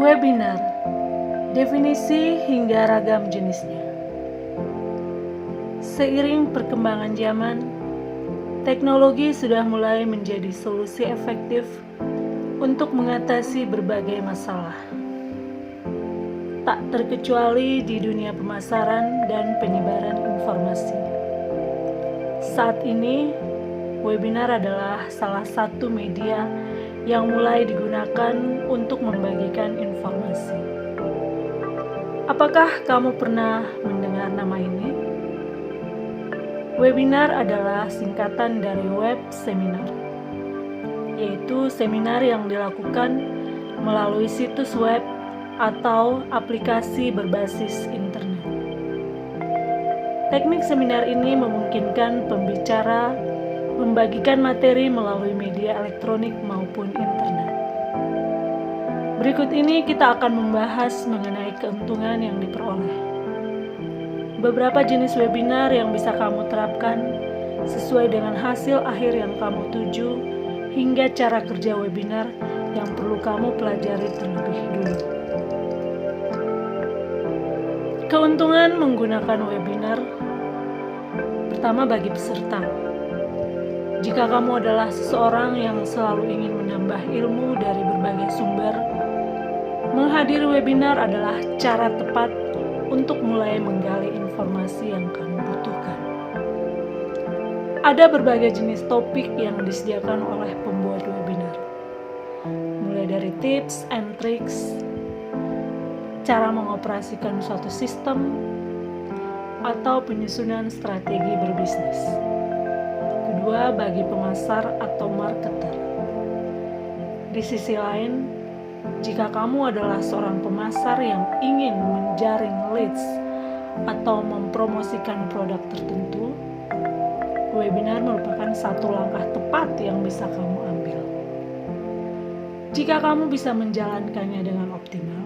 Webinar, definisi hingga ragam jenisnya. Seiring perkembangan zaman, teknologi sudah mulai menjadi solusi efektif untuk mengatasi berbagai masalah. Tak terkecuali di dunia pemasaran dan penyebaran informasi. Saat ini, webinar adalah salah satu media yang mulai digunakan untuk membagikan informasi. Apakah kamu pernah mendengar nama ini? Webinar adalah singkatan dari web seminar, yaitu seminar yang dilakukan melalui situs web atau aplikasi berbasis internet. Teknik seminar ini memungkinkan pembicara membagikan materi melalui media elektronik maupun internet. Berikut ini kita akan membahas mengenai keuntungan yang diperoleh. Beberapa jenis webinar yang bisa kamu terapkan sesuai dengan hasil akhir yang kamu tuju, hingga cara kerja webinar yang perlu kamu pelajari terlebih dulu. Keuntungan menggunakan webinar. Pertama, bagi peserta. Jika kamu adalah seseorang yang selalu ingin menambah ilmu dari berbagai sumber, menghadiri webinar adalah cara tepat untuk mulai menggali informasi yang kamu butuhkan. Ada berbagai jenis topik yang disediakan oleh pembuat webinar, mulai dari tips and tricks, cara mengoperasikan suatu sistem, atau penyusunan strategi berbisnis. Kedua, bagi pemasar atau marketer. Di sisi lain, jika kamu adalah seorang pemasar yang ingin menjaring leads atau mempromosikan produk tertentu, webinar merupakan satu langkah tepat yang bisa kamu ambil. Jika kamu bisa menjalankannya dengan optimal,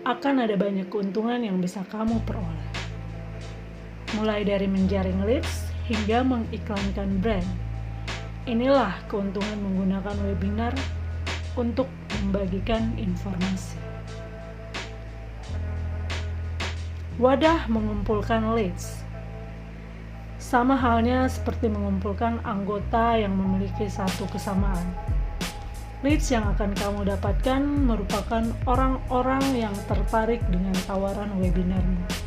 akan ada banyak keuntungan yang bisa kamu peroleh. Mulai dari menjaring leads hingga mengiklankan brand. Inilah keuntungan menggunakan webinar untuk membagikan informasi. Wadah mengumpulkan leads. Sama halnya seperti mengumpulkan anggota yang memiliki satu kesamaan. Leads yang akan kamu dapatkan merupakan orang-orang yang tertarik dengan tawaran webinarmu.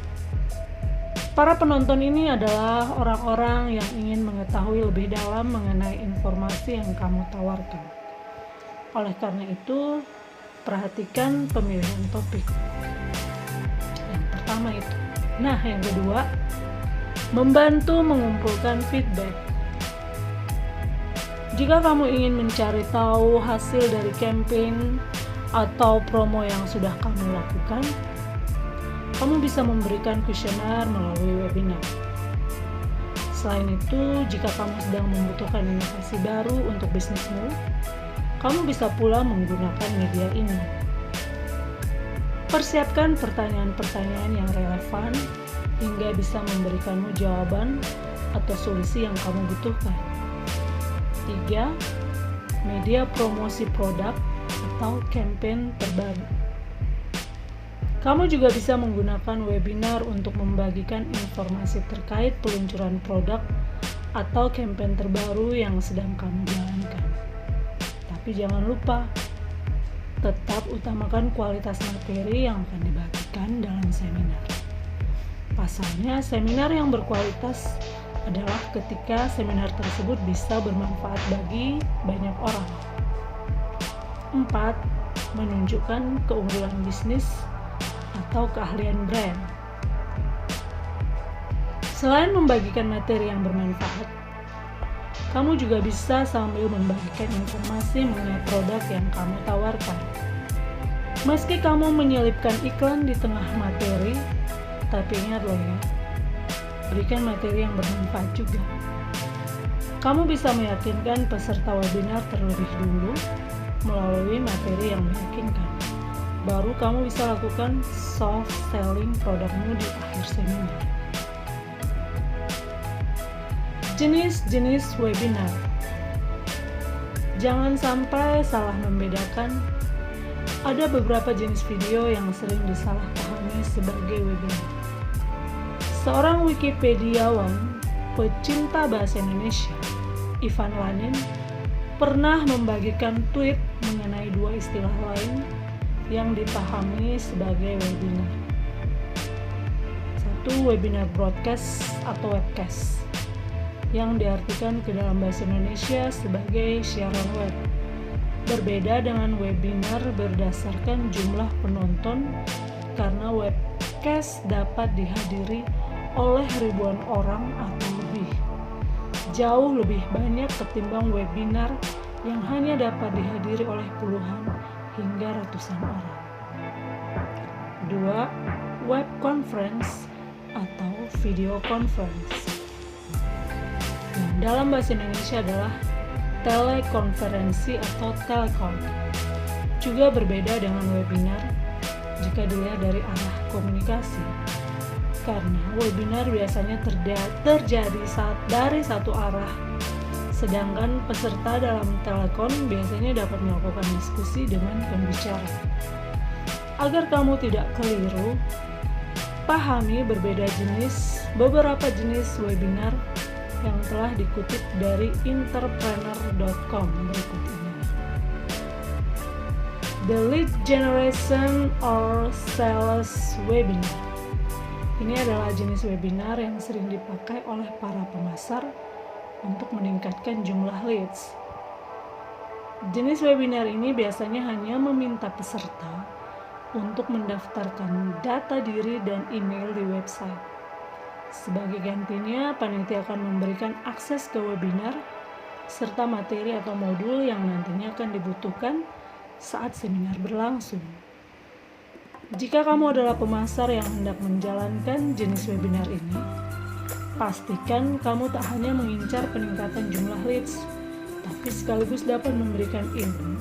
Para penonton ini adalah orang-orang yang ingin mengetahui lebih dalam mengenai informasi yang kamu tawarkan. Oleh karena itu, perhatikan pemilihan topik. Yang pertama itu. Nah, yang kedua, membantu mengumpulkan feedback. Jika kamu ingin mencari tahu hasil dari campaign atau promo yang sudah kamu lakukan, kamu bisa memberikan kuesioner melalui webinar. Selain itu, jika kamu sedang membutuhkan inovasi baru untuk bisnismu, kamu bisa pula menggunakan media ini. Persiapkan pertanyaan-pertanyaan yang relevan hingga bisa memberikanmu jawaban atau solusi yang kamu butuhkan. 3. Media promosi produk atau campaign terbaru. Kamu juga bisa menggunakan webinar untuk membagikan informasi terkait peluncuran produk atau campaign terbaru yang sedang kamu jalankan. Tapi jangan lupa, tetap utamakan kualitas materi yang akan dibagikan dalam seminar. Pasalnya, seminar yang berkualitas adalah ketika seminar tersebut bisa bermanfaat bagi banyak orang. 4. Menunjukkan keunggulan bisnis atau keahlian brand. Selain membagikan materi yang bermanfaat, kamu juga bisa sambil membagikan informasi mengenai produk yang kamu tawarkan. Meski kamu menyelipkan iklan di tengah materi, tapi ingat loh ya, berikan materi yang bermanfaat juga. Kamu bisa meyakinkan peserta webinar terlebih dulu melalui materi yang meyakinkan. Baru kamu bisa lakukan soft selling produkmu di akhir seminar. Jenis-jenis webinar. Jangan sampai salah membedakan Ada beberapa jenis video yang sering disalahpahami sebagai webinar. Seorang Wikipediawan pecinta bahasa Indonesia, Ivan Lanin, pernah membagikan tweet mengenai dua istilah lain yang dipahami sebagai webinar. Satu, webinar broadcast atau webcast, yang diartikan ke dalam bahasa Indonesia sebagai siaran web. Berbeda dengan webinar berdasarkan jumlah penonton, karena webcast dapat dihadiri oleh ribuan orang atau lebih. Jauh lebih banyak ketimbang webinar yang hanya dapat dihadiri oleh puluhan hingga ratusan orang. 2. Web conference atau video conference, yang dalam bahasa Indonesia adalah telekonferensi atau telekom. Juga berbeda dengan webinar jika dilihat dari arah komunikasi, karena webinar biasanya terjadi dari satu arah, sedangkan peserta dalam telekon biasanya dapat melakukan diskusi dengan pembicara. Agar kamu tidak keliru, pahami beberapa jenis webinar yang telah dikutip dari entrepreneur.com berikut ini. The lead generation or sales webinar. Ini adalah jenis webinar yang sering dipakai oleh para pemasar untuk meningkatkan jumlah leads. Jenis webinar ini biasanya hanya meminta peserta untuk mendaftarkan data diri dan email di website. Sebagai gantinya, panitia akan memberikan akses ke webinar serta materi atau modul yang nantinya akan dibutuhkan saat seminar berlangsung. Jika kamu adalah pemasar yang hendak menjalankan jenis webinar ini, pastikan kamu tak hanya mengincar peningkatan jumlah leads, tapi sekaligus dapat memberikan ilmu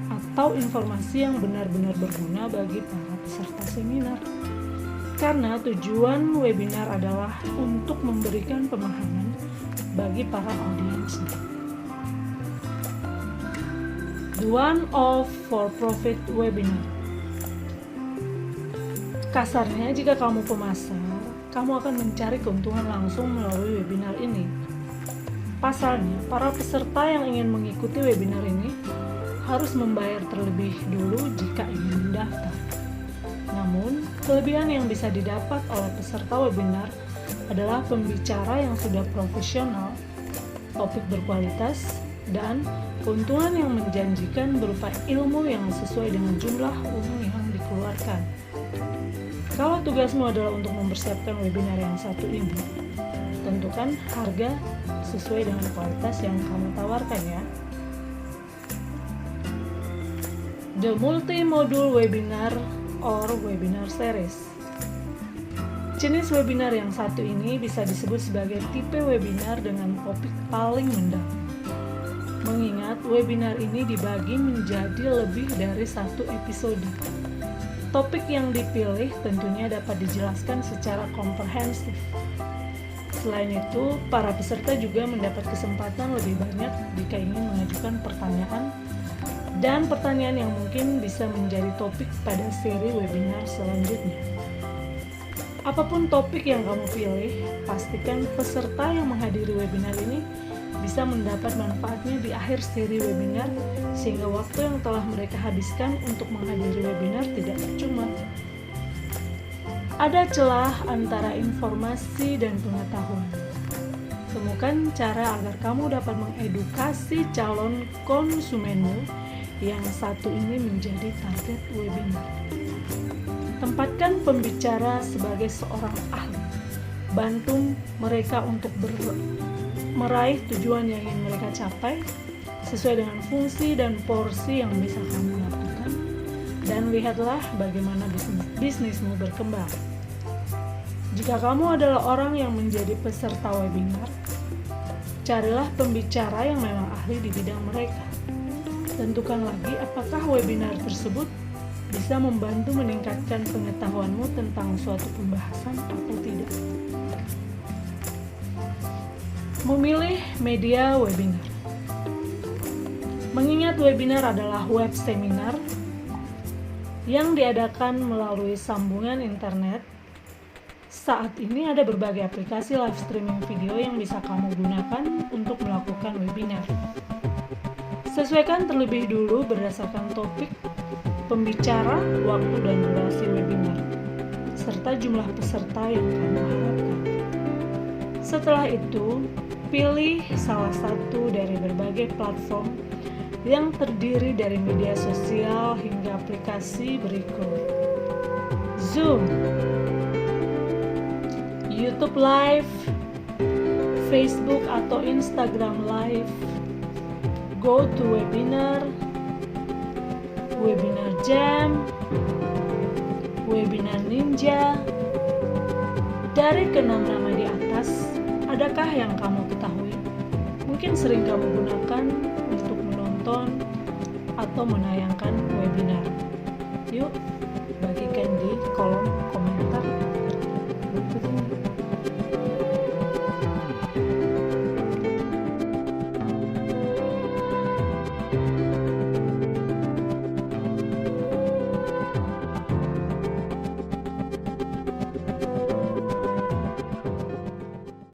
atau informasi yang benar-benar berguna bagi para peserta seminar. Karena tujuan webinar adalah untuk memberikan pemahaman bagi para audiensnya. One-off for-profit webinar. Kasarnya, jika kamu pemasar, kamu akan mencari keuntungan langsung melalui webinar ini. Pasalnya, para peserta yang ingin mengikuti webinar ini harus membayar terlebih dulu jika ingin mendaftar. Namun, kelebihan yang bisa didapat oleh peserta webinar adalah pembicara yang sudah profesional, topik berkualitas, dan keuntungan yang menjanjikan berupa ilmu yang sesuai dengan jumlah uang yang dikeluarkan. Kalau tugasmu adalah untuk mempersiapkan webinar yang satu ini, tentukan harga sesuai dengan kualitas yang kamu tawarkan ya. The multi-module webinar or webinar series. Jenis webinar yang satu ini bisa disebut sebagai tipe webinar dengan topik paling mendalam. Mengingat webinar ini dibagi menjadi lebih dari satu episode. Topik yang dipilih tentunya dapat dijelaskan secara komprehensif. Selain itu, para peserta juga mendapat kesempatan lebih banyak jika ingin mengajukan pertanyaan, dan pertanyaan yang mungkin bisa menjadi topik pada seri webinar selanjutnya. Apapun topik yang kamu pilih, pastikan peserta yang menghadiri webinar ini bisa mendapat manfaatnya di akhir seri webinar, sehingga waktu yang telah mereka habiskan untuk menghadiri webinar tidak percuma. Ada celah antara informasi dan pengetahuan. Temukan cara agar kamu dapat mengedukasi calon konsumenmu yang satu ini menjadi target webinar. Tempatkan pembicara sebagai seorang ahli. Bantu mereka untuk meraih tujuan yang ingin mereka capai sesuai dengan fungsi dan porsi yang bisa kamu lakukan, dan lihatlah bagaimana bisnismu berkembang. Jika kamu adalah orang yang menjadi peserta webinar, carilah pembicara yang memang ahli di bidang mereka. Tentukan lagi apakah webinar tersebut bisa membantu meningkatkan pengetahuanmu tentang suatu pembahasan atau tidak. Memilih media webinar. Mengingat webinar adalah web seminar, yang diadakan melalui sambungan internet. Saat ini ada berbagai aplikasi live streaming video yang bisa kamu gunakan untuk melakukan webinar. Sesuaikan terlebih dulu berdasarkan topik, pembicara, waktu dan durasi webinar, serta jumlah peserta yang kamu harapkan. Setelah itu, pilih salah satu dari berbagai platform yang terdiri dari media sosial hingga aplikasi berikut: Zoom, YouTube Live, Facebook atau Instagram Live, GoToWebinar, Webinar Jam, Webinar Ninja. Dari keenam nama di atas, adakah yang kamu ketahui? Mungkin sering kamu gunakan untuk menonton atau menayangkan webinar. Yuk, bagikan di kolom